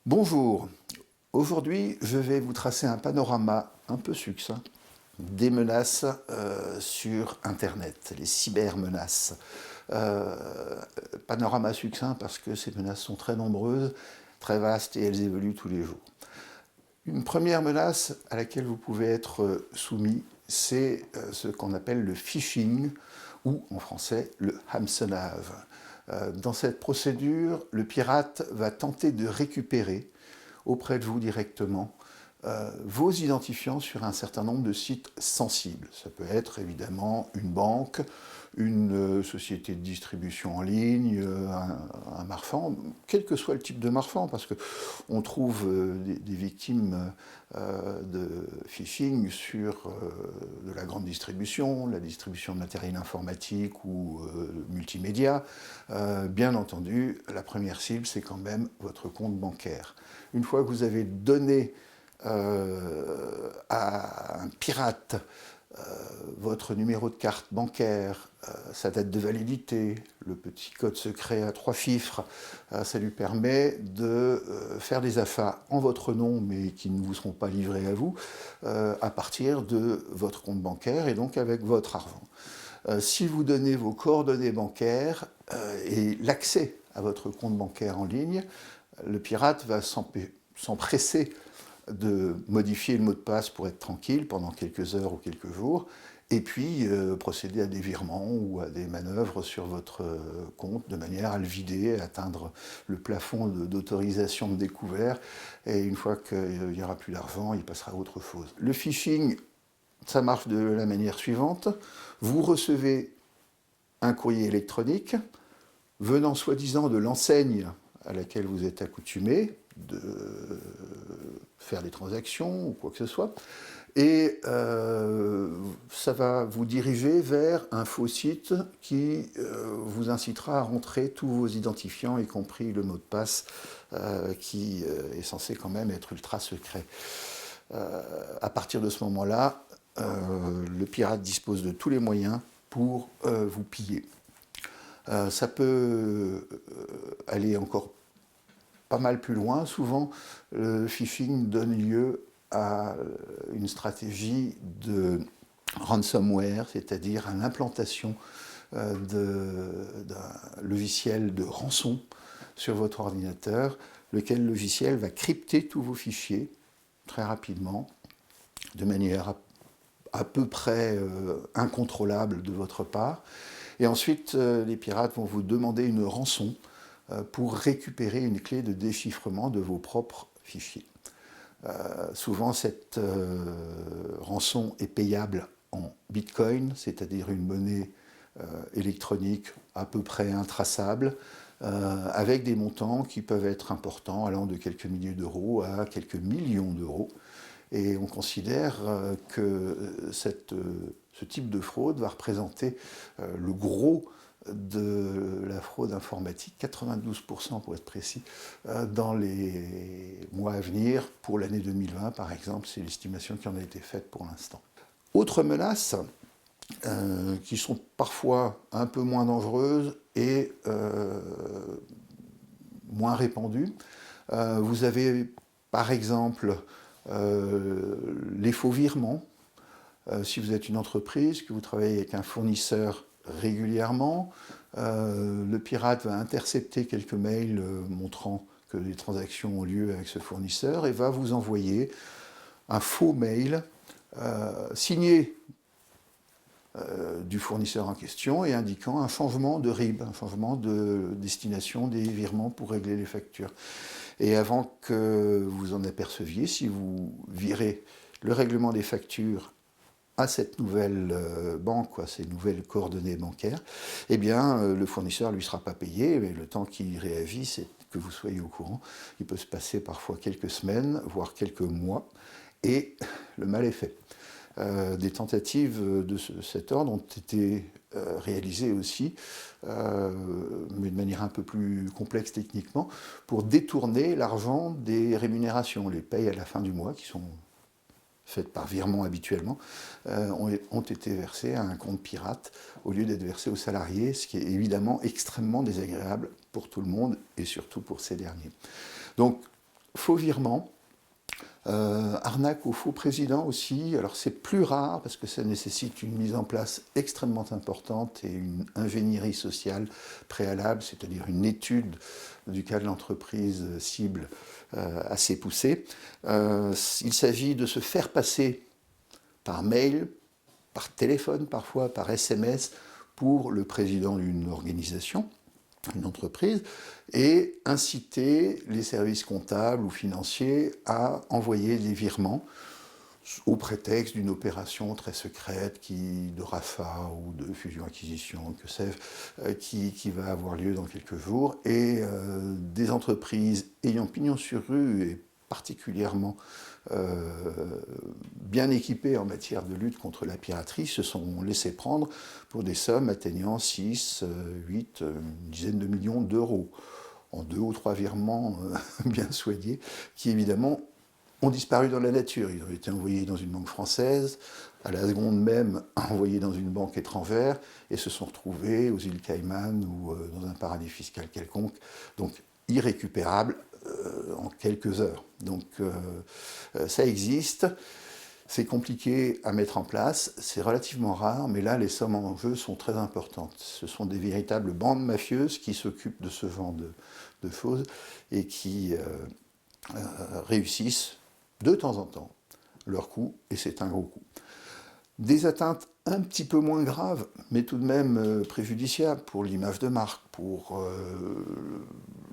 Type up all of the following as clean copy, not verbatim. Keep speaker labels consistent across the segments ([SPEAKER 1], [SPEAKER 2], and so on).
[SPEAKER 1] Bonjour, aujourd'hui je vais vous tracer un panorama un peu succinct des menaces sur Internet, les cybermenaces. Panorama succinct parce que ces menaces sont très nombreuses, très vastes et elles évoluent tous les jours. Une première menace à laquelle vous pouvez être soumis, c'est ce qu'on appelle le phishing ou en français le hameçonnage. Dans cette procédure, le pirate va tenter de récupérer auprès de vous directement vos identifiants sur un certain nombre de sites sensibles. Ça peut être évidemment une banque, une société de distribution en ligne, un marchand, quel que soit le type de marchand, parce qu'on trouve des victimes de phishing sur de la grande distribution, la distribution de matériel informatique ou multimédia. Bien entendu, la première cible, c'est quand même votre compte bancaire. Une fois que vous avez donné à un pirate votre numéro de carte bancaire, sa date de validité, le petit code secret à 3 chiffres, ça lui permet de faire des achats en votre nom, mais qui ne vous seront pas livrés à vous, à partir de votre compte bancaire et donc avec votre argent. Si vous donnez vos coordonnées bancaires et l'accès à votre compte bancaire en ligne, le pirate va s'empresser de modifier le mot de passe pour être tranquille pendant quelques heures ou quelques jours, et puis procéder à des virements ou à des manœuvres sur votre compte de manière à le vider, à atteindre le plafond d'autorisation de découvert, et une fois qu'il n'y aura plus d'argent, il passera à autre chose. Le phishing, ça marche de la manière suivante. Vous recevez un courrier électronique venant soi-disant de l'enseigne à laquelle vous êtes accoutumé de faire des transactions ou quoi que ce soit, et ça va vous diriger vers un faux site qui vous incitera à rentrer tous vos identifiants, y compris le mot de passe qui est censé quand même être ultra secret. À partir de ce moment-là, le pirate dispose de tous les moyens pour vous piller. Ça peut aller encore pas mal plus loin. Souvent, le phishing donne lieu à une stratégie de ransomware, c'est-à-dire à l'implantation d'un logiciel de rançon sur votre ordinateur, lequel logiciel va crypter tous vos fichiers très rapidement, de manière à peu près incontrôlable de votre part. Et ensuite, les pirates vont vous demander une rançon pour récupérer une clé de déchiffrement de vos propres fichiers. Souvent, cette rançon est payable en bitcoin, c'est-à-dire une monnaie électronique à peu près intraçable, avec des montants qui peuvent être importants, allant de quelques milliers d'euros à quelques millions d'euros. Et on considère que ce type de fraude va représenter le gros de la fraude informatique, 92% pour être précis, dans les mois à venir. Pour l'année 2020, par exemple, c'est l'estimation qui en a été faite pour l'instant. Autres menaces qui sont parfois un peu moins dangereuses et moins répandues. Vous avez, par exemple, les faux virements. Si vous êtes une entreprise, que vous travaillez avec un fournisseur régulièrement, le pirate va intercepter quelques mails montrant que les transactions ont lieu avec ce fournisseur et va vous envoyer un faux mail signé du fournisseur en question et indiquant un changement de RIB, un changement de destination des virements pour régler les factures. Et avant que vous en aperceviez, si vous virez le règlement des factures à cette nouvelle banque, ces nouvelles coordonnées bancaires, eh bien, le fournisseur ne lui sera pas payé, mais le temps qu'il réagisse et que vous soyez au courant, il peut se passer parfois quelques semaines, voire quelques mois, et le mal est fait. Des tentatives de cet ordre ont été réalisées aussi, mais de manière un peu plus complexe techniquement, pour détourner l'argent des rémunérations, les payes à la fin du mois, qui sont faites par virement habituellement, ont été versées à un compte pirate au lieu d'être versées aux salariés, ce qui est évidemment extrêmement désagréable pour tout le monde et surtout pour ces derniers. Donc, faux virements, arnaque au faux président aussi. Alors c'est plus rare parce que ça nécessite une mise en place extrêmement importante et une ingénierie sociale préalable, c'est-à-dire une étude du cas de l'entreprise cible assez poussée. Il s'agit de se faire passer par mail, par téléphone parfois, par SMS, pour le président d'une organisation, une entreprise, et inciter les services comptables ou financiers à envoyer des virements au prétexte d'une opération très secrète de rafat ou de fusion-acquisition, que sais-je, qui va avoir lieu dans quelques jours. Et des entreprises ayant pignon sur rue et particulièrement bien équipés en matière de lutte contre la piraterie se sont laissés prendre pour des sommes atteignant 6, 8, une dizaine de millions d'euros, en 2 ou 3 virements bien soignés, qui évidemment ont disparu dans la nature. Ils ont été envoyés dans une banque française, à la seconde même envoyés dans une banque étrangère, et se sont retrouvés aux îles Caïmans ou dans un paradis fiscal quelconque, donc irrécupérables en quelques heures. Donc ça existe, c'est compliqué à mettre en place, c'est relativement rare, mais là les sommes en jeu sont très importantes. Ce sont des véritables bandes mafieuses qui s'occupent de ce genre de choses et qui réussissent de temps en temps leur coup, et c'est un gros coup. Des atteintes un petit peu moins graves, mais tout de même préjudiciables pour l'image de marque, pour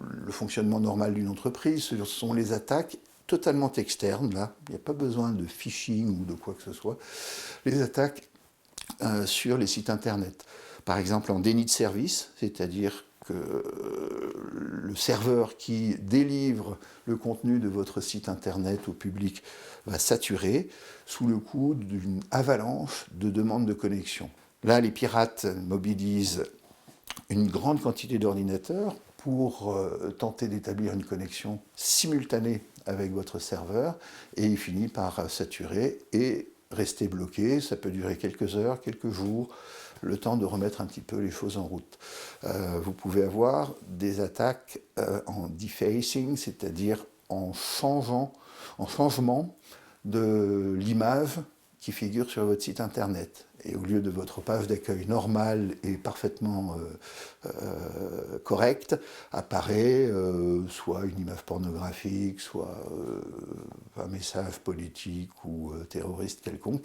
[SPEAKER 1] le fonctionnement normal d'une entreprise, ce sont les attaques totalement externes, là, il n'y a pas besoin de phishing ou de quoi que ce soit, les attaques sur les sites internet. Par exemple en déni de service, c'est-à-dire que le serveur qui délivre le contenu de votre site internet au public va saturer sous le coup d'une avalanche de demandes de connexion. Là, les pirates mobilisent une grande quantité d'ordinateurs pour tenter d'établir une connexion simultanée avec votre serveur, et il finit par saturer et rester bloqué. Ça peut durer quelques heures, quelques jours, le temps de remettre un petit peu les choses en route. Vous pouvez avoir des attaques en defacing, c'est-à-dire en changement de l'image qui figure sur votre site internet. Et au lieu de votre page d'accueil normale et parfaitement correcte, apparaît soit une image pornographique, soit un message politique ou terroriste quelconque,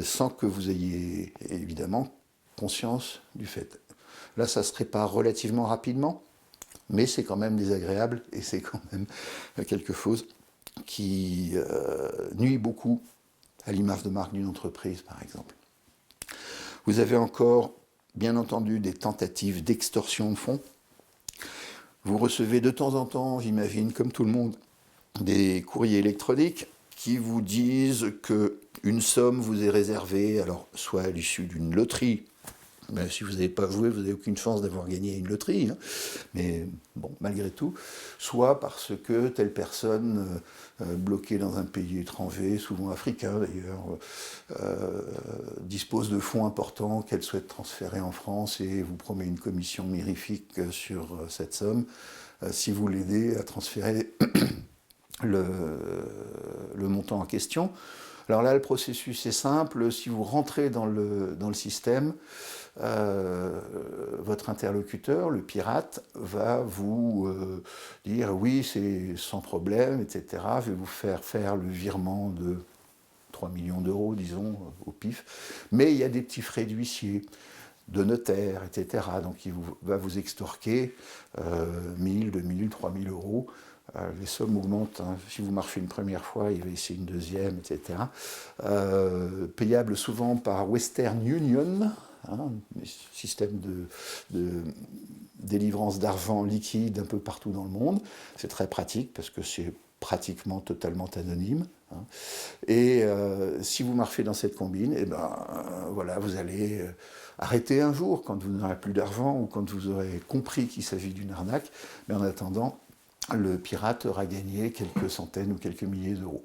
[SPEAKER 1] sans que vous ayez évidemment conscience du fait. Là, ça se répare relativement rapidement, mais c'est quand même désagréable et c'est quand même quelque chose qui nuit beaucoup à l'image de marque d'une entreprise, par exemple. Vous avez encore, bien entendu, des tentatives d'extorsion de fonds. Vous recevez de temps en temps, j'imagine, comme tout le monde, des courriers électroniques qui vous disent qu'une somme vous est réservée, alors soit à l'issue d'une loterie. Ben, si vous n'avez pas joué, vous n'avez aucune chance d'avoir gagné une loterie, hein. Mais bon, malgré tout, soit parce que telle personne bloquée dans un pays étranger, souvent africain d'ailleurs, dispose de fonds importants qu'elle souhaite transférer en France et vous promet une commission mirifique sur cette somme, si vous l'aidez à transférer le montant en question. Alors là, le processus est simple. Si vous rentrez dans le système, votre interlocuteur, le pirate, va vous dire oui, c'est sans problème, etc. Je vais vous faire le virement de 3 millions d'euros, disons, au pif. Mais il y a des petits frais d'huissier, de notaire, etc. Donc il va vous extorquer 1000, 2000, 3000 euros. Les sommes augmentent, hein. Si vous marchez une première fois, il va essayer une deuxième, etc. Payable souvent par Western Union, hein, système de délivrance d'argent liquide un peu partout dans le monde. C'est très pratique parce que c'est pratiquement totalement anonyme, hein. Et si vous marchez dans cette combine, et voilà, vous allez arrêter un jour quand vous n'aurez plus d'argent ou quand vous aurez compris qu'il s'agit d'une arnaque. Mais en attendant, le pirate aura gagné quelques centaines ou quelques milliers d'euros.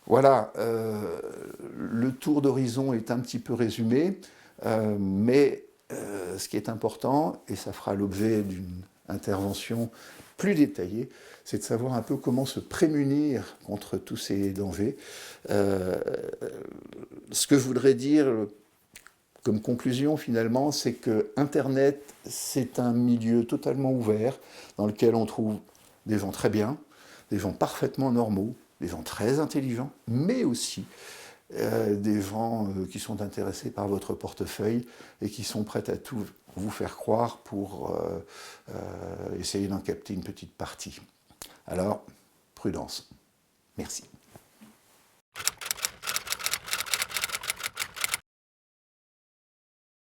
[SPEAKER 1] Voilà, le tour d'horizon est un petit peu résumé, mais ce qui est important, et ça fera l'objet d'une intervention plus détaillée, c'est de savoir un peu comment se prémunir contre tous ces dangers. Ce que je voudrais dire comme conclusion, finalement, c'est que Internet, c'est un milieu totalement ouvert dans lequel on trouve des gens très bien, des gens parfaitement normaux, des gens très intelligents, mais aussi des gens qui sont intéressés par votre portefeuille et qui sont prêts à tout vous faire croire pour essayer d'en capter une petite partie. Alors, prudence. Merci.